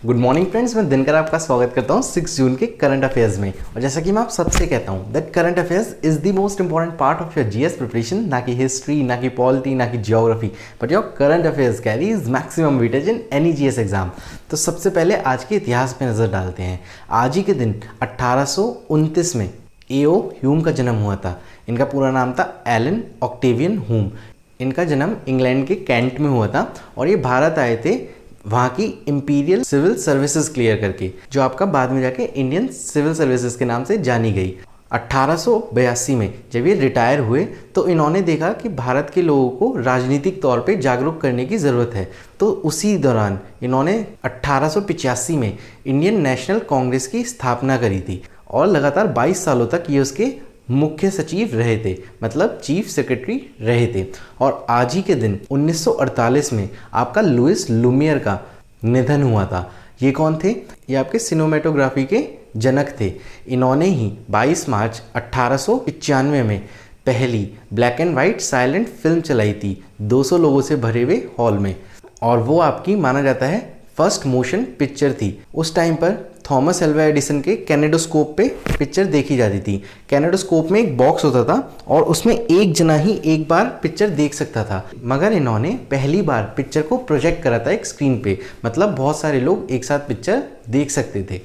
Good morning friends, मैं दिनकर आपका स्वागत करता हूँ 6 जून के करंट अफेयर्स में। और जैसा कि मैं आप सबसे कहता हूँ that current affairs is the most important part of your GS preparation, ना कि हिस्ट्री, ना कि पॉलिटी, ना कि geography, but your current affairs carries maximum weightage in any GS exam. तो सबसे पहले आज के इतिहास पे नज़र डालते हैं। आज ही के दिन 1829 में एओ ह्यूम का जन्म हुआ था। इनका पूरा नाम था एलन ऑक्टेवियन ह्यूम। इनका जन्म इंग्लैंड के कैंट में हुआ था और ये भारत आए थे वहाँ की इंपीरियल सिविल सर्विसेज क्लियर करके, जो आपका बाद में जाके इंडियन सिविल सर्विसेज के नाम से जानी गई। 1882 में जब ये रिटायर हुए तो इन्होंने देखा कि भारत के लोगों को राजनीतिक तौर पे जागरूक करने की ज़रूरत है। तो उसी दौरान इन्होंने 1885 में इंडियन नेशनल कांग्रेस की स्थापना करी थी और लगातार 22 सालों तक ये उसके मुख्य सचिव रहे थे, मतलब चीफ सेक्रेटरी रहे थे। और आज ही के दिन 1948 में आपका लुइस लुमियर का निधन हुआ था। ये कौन थे? ये आपके सिनेमेटोग्राफी के जनक थे। इन्होंने ही 22 मार्च 1895 में पहली black and white silent film चलाई थी 200 लोगों से भरे हुए हॉल में, और वो आपकी माना जाता है फर्स्ट मोशन पिक्चर थी। उस टाइम पर थॉमस एल्वा एडिसन के कैनेडोस्कोप पे पिक्चर देखी जाती थी। कैनेडोस्कोप में एक बॉक्स होता था और उसमें एक जना ही एक बार पिक्चर देख सकता था, मगर इन्होंने पहली बार पिक्चर को प्रोजेक्ट करा था एक स्क्रीन पे, मतलब बहुत सारे लोग एक साथ पिक्चर देख सकते थे।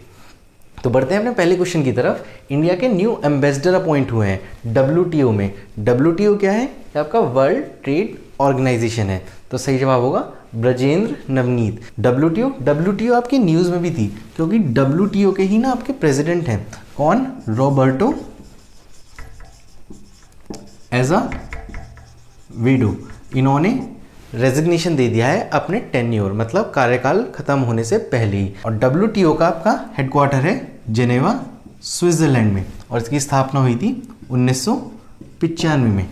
तो बढ़ते हैं अपने पहले क्वेश्चन की तरफ। इंडिया के न्यू एम्बेसडर अपॉइंट हुए हैं WTO में। WTO क्या है? ये आपका वर्ल्ड ट्रेड ऑर्गेनाइजेशन है। तो सही जवाब होगा ब्रजेंद्र नवनीत। WTO आपकी न्यूज़ में भी थी, क्योंकि WTO के ही ना आपके प्रेसिडेंट हैं। कौन? रॉबर्टो एज़ेवेडो। इन्होंने रेजिग्नेशन दे दिया है अपने टेन्योर, मतलब कार्यकाल खत्म होने से पहले ही। और WTO का आपका हेडक्वार्टर है जेनेवा, स्विट्जरलैंड में, और इसकी स्थापना हुई थी 1995 में।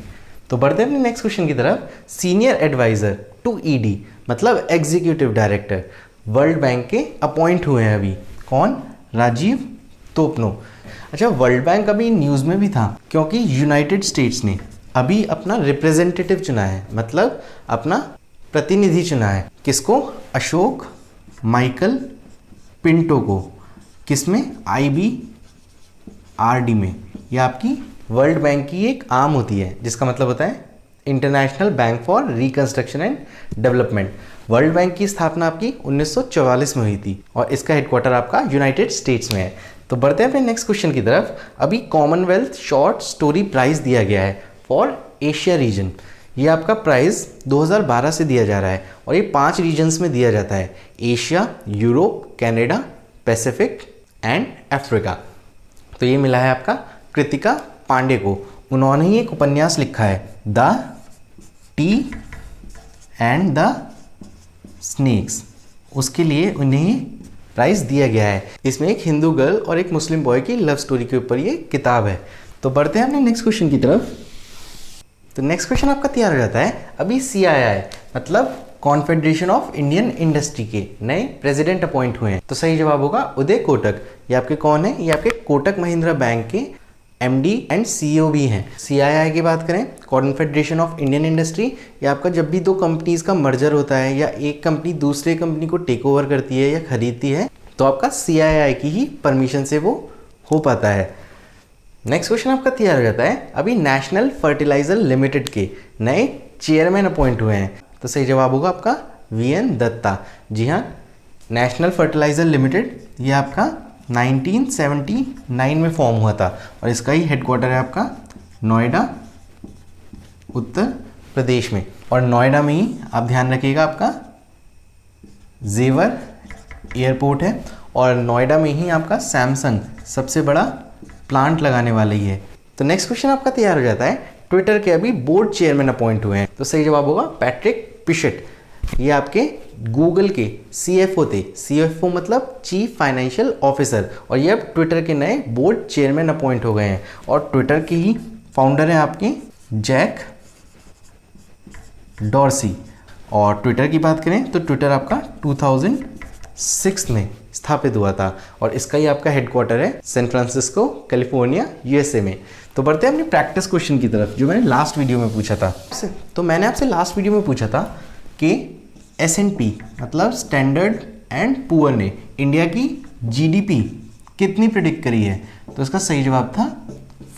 तो बढ़ते हैं अपने नेक्स्ट क्वेश्चन की तरफ। सीनियर एडवाइजर टू ED, मतलब एग्जीक्यूटिव डायरेक्टर, वर्ल्ड बैंक के अपॉइंट हुए हैं अभी। कौन? राजीव तोपनो। अच्छा, वर्ल्ड बैंक अभी न्यूज़ में भी था, क्योंकि यूनाइटेड स्टेट्स ने अभी अपना रिप्रेजेंटेटिव चुना है, मतलब अपना प्रतिनिधि चुना है। किसको? अशोक माइकल पिंटो को। किसमें? IBRD में। यह आपकी वर्ल्ड बैंक की एक आर्म होती है, जिसका मतलब होता है international bank for reconstruction and development. World bank की स्थापना आपकी 1944 में हुई थी और इसका हेडक्वार्टर आपका यूनाइटेड स्टेट्स में है। तो बढ़ते हैं अपने नेक्स्ट क्वेश्चन की तरफ। अभी कॉमनवेल्थ शॉर्ट स्टोरी प्राइज दिया गया है फॉर एशिया रीजन। ये आपका प्राइज 2012 से दिया जा रहा है और ये 5 रीजन्स में दिया जाता है: Asia, Europe, Canada, Pacific and Africa. तो ये मिला है आपका कृतिका पांडे को। उन्होंने ही एक उपन्यास लिखा है the tea and the snakes, उसके लिए उन्हें प्राइज दिया गया है। इसमें एक हिंदू गर्ल और एक मुस्लिम बॉय की लव स्टोरी के ऊपर ये किताब है। तो बढ़ते हैं अपने नेक्स्ट क्वेश्चन की तरफ। तो नेक्स्ट क्वेश्चन आपका तैयार हो जाता है। अभी CII, मतलब कॉन्फेडरेशन ऑफ इंडियन इंडस्ट्री के नए प्रेसिडेंट अपॉइंट हुए हैं। तो सही जवाब होगा उदय कोटक। ये आपके कौन है? ये आपके कोटक महिंद्रा बैंक के MD एंड CEO भी हैं। CII की बात करें, कॉन्फेडरेशन ऑफ इंडियन इंडस्ट्री, ये आपका जब भी 2 कंपनीज का मर्जर होता है या एक कंपनी दूसरे कंपनी को टेक ओवर करती है या खरीदती है, तो आपका CII की ही परमिशन से वो हो पाता है। नेक्स्ट क्वेश्चन आपका तैयार हो जाता है। अभी नेशनल फर्टिलाइजर लिमिटेड के नए चेयरमैन अपॉइंट हुए हैं। तो सही जवाब होगा आपका VN दत्ता। जी हाँ, नेशनल फर्टिलाइजर लिमिटेड ये आपका 1979 में फॉर्म हुआ था और इसका ही हेडक्वार्टर है आपका नोएडा, उत्तर प्रदेश में। और नोएडा में ही आप ध्यान रखिएगा आपका जेवर एयरपोर्ट है, और नोएडा में ही आपका सैमसंग सबसे बड़ा प्लांट लगाने वाला ही है। तो नेक्स्ट क्वेश्चन आपका तैयार हो जाता है। ट्विटर के अभी बोर्ड चेयरमैन अपॉइंट हुए हैं। तो सही जवाब होगा पैट्रिक पिशेट। ये आपके गूगल के CFO थे। CFO मतलब चीफ फाइनेंशियल ऑफिसर, और ये अब ट्विटर के नए बोर्ड चेयरमैन अपॉइंट हो गए हैं। और ट्विटर के ही फाउंडर हैं आपके जैक डॉर्सी। और ट्विटर की बात करें तो ट्विटर आपका 2006 में स्थापित हुआ था और इसका ही आपका हेडक्वार्टर है सैन फ्रांसिस्को, कैलिफोर्निया, USA में। तो बढ़ते हैं अपनी प्रैक्टिस क्वेश्चन की तरफ, जो मैंने लास्ट वीडियो में पूछा था। तो मैंने आपसे लास्ट वीडियो में पूछा था कि S&P मतलब स्टैंडर्ड एंड पुअर ने इंडिया की जीडीपी कितनी प्रिडिक्ट करी है? तो इसका सही जवाब था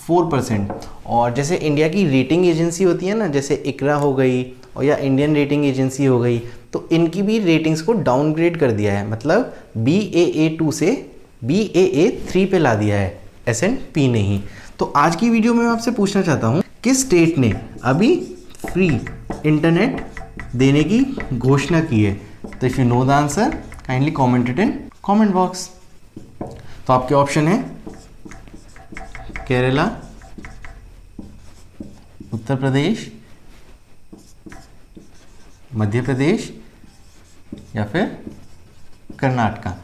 4%। और जैसे इंडिया की रेटिंग एजेंसी होती है ना, जैसे इकरा हो गई और या इंडियन रेटिंग एजेंसी हो गई, तो इनकी भी रेटिंग्स को डाउनग्रेड कर दिया है, मतलब BAA2 से BAA3 पे ला दिया है, S&P ने ही। तो आज की वीडियो में मैं आपसे पूछना चाहता हूँ, किस स्टेट ने अभी फ्री इंटरनेट देने की घोषणा की है? तो if you know the answer kindly comment it in comment box. तो आपके ऑप्शन है केरला, उत्तर प्रदेश, मध्य प्रदेश या फिर कर्नाटका।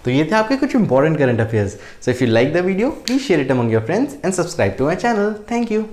तो ये थे आपके कुछ important current affairs. So if you like the video please share it among your friends and subscribe to my channel. Thank you.